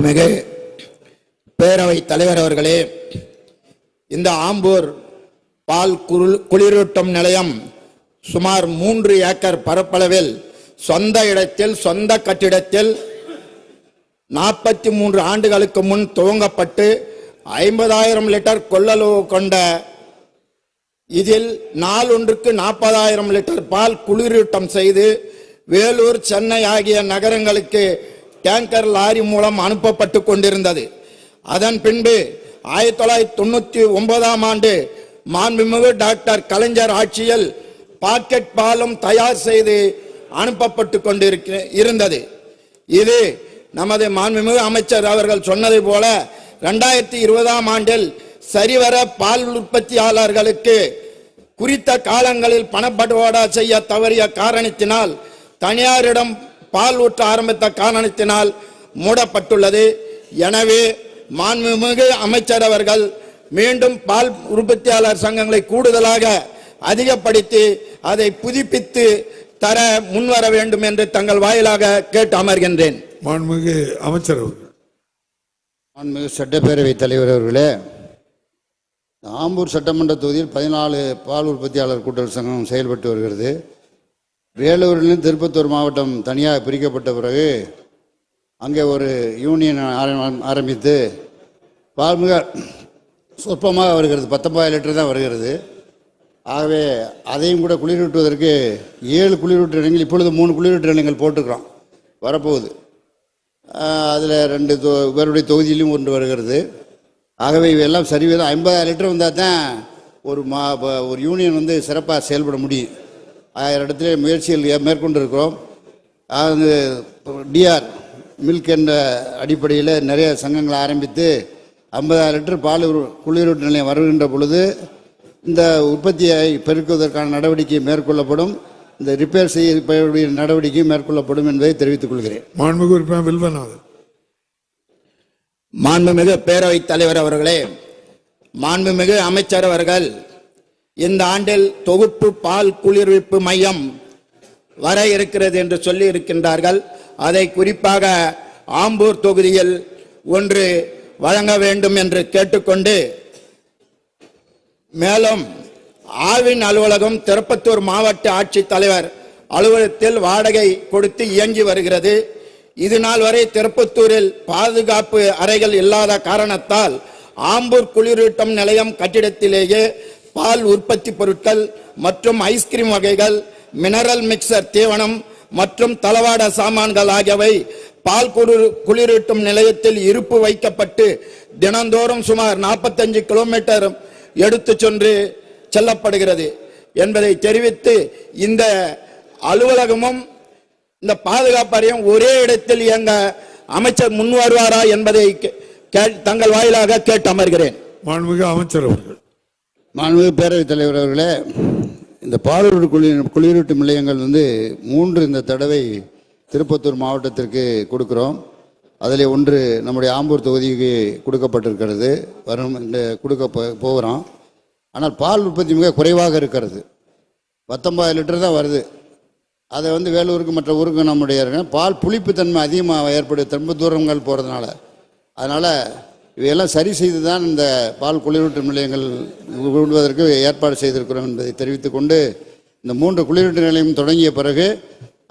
மிக பேரவைத் தலைவர் அவர்களே, இந்த ஆம்பூர் பால் குளிரூட்டும் நிலையம் சுமார் 3 ஏக்கர் பரப்பளவில் சொந்த இடத்தில் சொந்த கட்டிடத்தில் 43 ஆண்டுகளுக்கு முன் துவங்கப்பட்டு 50,000 லிட்டர் கொள்ளளவு கொண்ட இதில் நாளொன்றுக்கு 40,000 லிட்டர் பால் குளிரூட்டம் செய்து வேலூர், சென்னை ஆகிய நகரங்களுக்கு டேங்கர் லாரி மூலம் அனுப்பப்பட்டு கொண்டிருந்தது. அதன் பின்பு 1999ஆம் ஆண்டு மாண்புமிகு டாக்டர் கலைஞர் ஆட்சியில் பாக்கெட் பாலும் தயார் செய்து அனுப்பப்பட்டு கொண்டிருந்தது. இது நமது மாண்புமிகு அமைச்சர் அவர்கள் சொன்னதை போல 2020ஆம் ஆண்டில் சரிவர பால் உற்பத்தியாளர்களுக்கு குறித்த காலங்களில் பணப்பட்டுவாடா செய்ய தவறிய காரணத்தினால் தனியாரிடம் பால் ஊற்ற ஆரம்பித்த காரணத்தினால் மூடப்பட்டுள்ளது. எனவே மாண்புமிகு அமைச்சர் அவர்கள் மீண்டும் பால் உற்பத்தியாளர் சங்கங்களை கூடுதலாக அதிகப்படுத்தி அதை புதுப்பித்து தர முன்வர வேண்டும் என்று தங்கள் வாயிலாக கேட்டு அமர்கின்றேன். மாண்புமிகு அமைச்சர் அவர்கள். மாண்புமிகு சட்டப்பேரவை தலைவர் அவர்களே, ஆம்பூர் சட்டமன்ற தொகுதியில் 14 பால் உற்பத்தியாளர் கூட்டுறவு சங்கம் செயல்பட்டு வருகிறது. வேலூரிலிருந்து திருப்பத்தூர் மாவட்டம் தனியாக பிரிக்கப்பட்ட பிறகு அங்கே ஒரு யூனியன் ஆரம்பித்து பால் மிக சொற்பமாக வருகிறது, 19 லிட்டர் தான் வருகிறது. ஆகவே அதையும் கூட குளிரூட்டுவதற்கு 7 குளிரூட்டு நிலையங்கள், இப்பொழுது 3 குளிரூட்டு நிலையங்கள் போட்டுக்கிறோம், வரப்போகுது. அதில் 2 பேருடைய தொகுதியிலும் 1 வருகிறது. ஆகவே இவையெல்லாம் சரிவிதம் 50,000 லிட்டர் வந்தால் தான் ஒரு யூனியன் வந்து சிறப்பாக செயல்பட முடியும். 1000 இடத்துல முயற்சிகள் மேற்கொண்டு இருக்கிறோம். அது டிஆர் மில்க் என்ற அடிப்படையில் நிறைய சங்கங்களை ஆரம்பித்து 50,000 லிட்டர் பால் குளிரூட்டு நிலையம் வருகின்ற பொழுது இந்த உற்பத்தியை பெருக்குவதற்கான நடவடிக்கை மேற்கொள்ளப்படும். இந்த ரிப்பேர் செய்ய நடவடிக்கை மேற்கொள்ளப்படும் என்பதை தெரிவித்துக் கொள்கிறேன். மாண்புமிகு உறுப்பினர் வில்வநாதன். மாண்புமிகு பேரவைத் தலைவர் அவர்களே, மாண்புமிகு அமைச்சர் அவர்கள் இந்த ஆண்டில் தொகுப்பு பால் குளிர்விப்பு மையம் வர இருக்கிறது என்று சொல்லி இருக்கின்றார்கள். அதை குறிப்பாக ஆம்பூர் தொகுதியில் 1 வழங்க வேண்டும் என்று கேட்டுக்கொண்டு, மேலும் ஆவின் அலுவலகம் திருப்பத்தூர் மாவட்ட ஆட்சித் தலைவர் அலுவலகத்தில் வாடகை கொடுத்து இயங்கி வருகிறது. இது நாள் வரை திருப்பத்தூரில் பாதுகாப்பு அறைகள் இல்லாத காரணத்தால் ஆம்பூர் குளிரூட்டும் நிலையம் கட்டிடத்திலேயே பால் உற்பத்தி பொருட்கள் மற்றும் ஐஸ்கிரீம் வகைகள், மினரல் மிக்சர் தீவனம் மற்றும் தளவாட சாமான்கள் ஆகியவை பால் குளிரூட்டும் நிலையத்தில் இருப்பு வைக்கப்பட்டு தினந்தோறும் சுமார் 45 கிலோமீட்டர் எடுத்து செல்லப்படுகிறது என்பதை தெரிவித்து, இந்த அலுவலகமும் இந்த பாதுகாப்பு அறையும் ஒரே இடத்தில் இயங்க அமைச்சர் முன் வருவாரா என்பதை தங்கள் வாயிலாக கேட்டு அமர்கிறேன். மாண்புமிகு அமைச்சர் அவர்கள். மாண்புமிகு பேரவைத் தலைவர் அவர்களே, இந்த பாலூர் குளிரூட்டு நிலையங்கள் வந்து 3 இந்த தடவை திருப்பத்தூர் மாவட்டத்திற்கு கொடுக்கிறோம். அதில் 1 நம்முடைய ஆம்பூர் தொகுதிக்கு கொடுக்கப்பட்டிருக்கிறது, வரும் கொடுக்க போகிறோம். ஆனால் பால் உற்பத்தி மிக குறைவாக இருக்கிறது, 19 லிட்டர் தான் வருது. அதை வந்து வேலூருக்கு மற்ற ஊருக்கு நம்முடைய பால் புளிப்புத்தன்மை அதிகமாக ஏற்படுது ரொம்ப தூரங்கள் போகிறதுனால. அதனால் இவையெல்லாம் சரி செய்து தான் இந்த பால் குளிரூட்டு நிலையங்கள் விடுவதற்கு ஏற்பாடு செய்திருக்கிறோம் என்பதை தெரிவித்துக் கொண்டு, இந்த 3 குளிரூட்டு நிலையம் தொடங்கிய பிறகு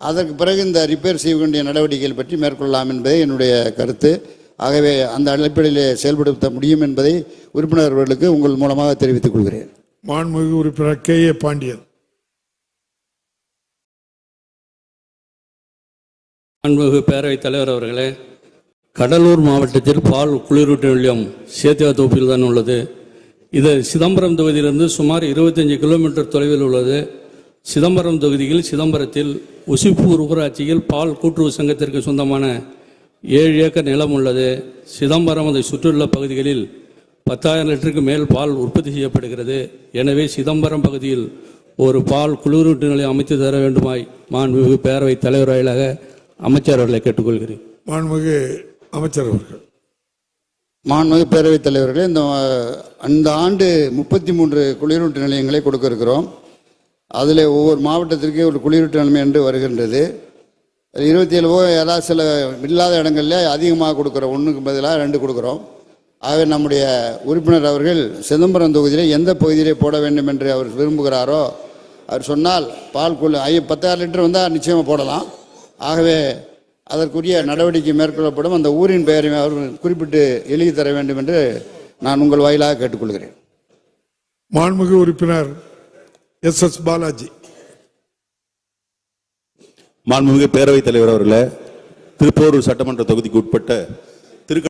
அதற்கு பிறகு இந்த ரிப்பேர் செய்ய வேண்டிய நடவடிக்கைகள் பற்றி மேற்கொள்ளலாம் என்பதே என்னுடைய கருத்து. ஆகவே அந்த அடிப்படையில் செயல்படுத்த முடியும் என்பதை உறுப்பினர்களுக்கு உங்கள் மூலமாக தெரிவித்துக் கொள்கிறேன். மாண்புமிகு உறுப்பினர் K.A. பாண்டியன். மாண்புமிகு பேரவைத் தலைவர் அவர்களே, கடலூர் மாவட்டத்தில் பால் குளிரூட்டு நிலையம் சேத்தியா தோப்பில் தான் உள்ளது. இது சிதம்பரம் தொகுதியிலிருந்து சுமார் 25 கிலோமீட்டர் தொலைவில் உள்ளது. சிதம்பரம் தொகுதியில் சிதம்பரத்தில் உசிப்பூர் ஊராட்சியில் பால் கூட்டுறவு சங்கத்திற்கு சொந்தமான 7 ஏக்கர் நிலம் உள்ளது. சிதம்பரம் அதை சுற்றியுள்ள பகுதிகளில் 10,000 லிட்டருக்கு மேல் பால் உற்பத்தி செய்யப்படுகிறது. எனவே சிதம்பரம் பகுதியில் ஒரு பால் குளிரூட்டு நிலையம் அமைத்து தர வேண்டுமாய் மாண்புமிகு பேரவைத் தலைவர் வாயிலாக அமைச்சர் அவர்களை கேட்டுக்கொள்கிறேன். மாண்புமிகு அமைச்சர் அவர்கள். மாண்புமிகு பேரவைத் தலைவர்களே, இந்த ஆண்டு 33 குளிரூட்டு நிலையங்களை கொடுக்க இருக்கிறோம். அதில் ஒவ்வொரு மாவட்டத்திற்கு ஒரு குளிரூட்டு நிலையம் என்று வருகின்றது. 27 போக ஏதாவது சில இல்லாத இடங்கள்ல அதிகமாக கொடுக்குறோம், 1க்கு பதிலாக 2 கொடுக்குறோம். ஆகவே நம்முடைய உறுப்பினர் அவர்கள் சிதம்பரம் தொகுதியிலே எந்த பகுதியிலே போட வேண்டும் என்று அவர் விரும்புகிறாரோ அவர் சொன்னால் பால் 10,000 லிட்டர் வந்தால் நிச்சயமாக போடலாம். ஆகவே அதற்குரிய நடவடிக்கை மேற்கொள்ளப்படும். அந்த ஊரின் பெயரை அவர் குறிப்பிட்டு எழுதி தர வேண்டும் என்று நான் உங்கள் வாயிலாக கேட்டுக்கொள்கிறேன். மாண்புமிகு உறுப்பினர் எஸ் பாலாஜி. மாண்புமிகு பேரவைத் தலைவர் அவர்களே, திருப்போரூர் சட்டமன்ற தொகுதிக்கு உட்பட்ட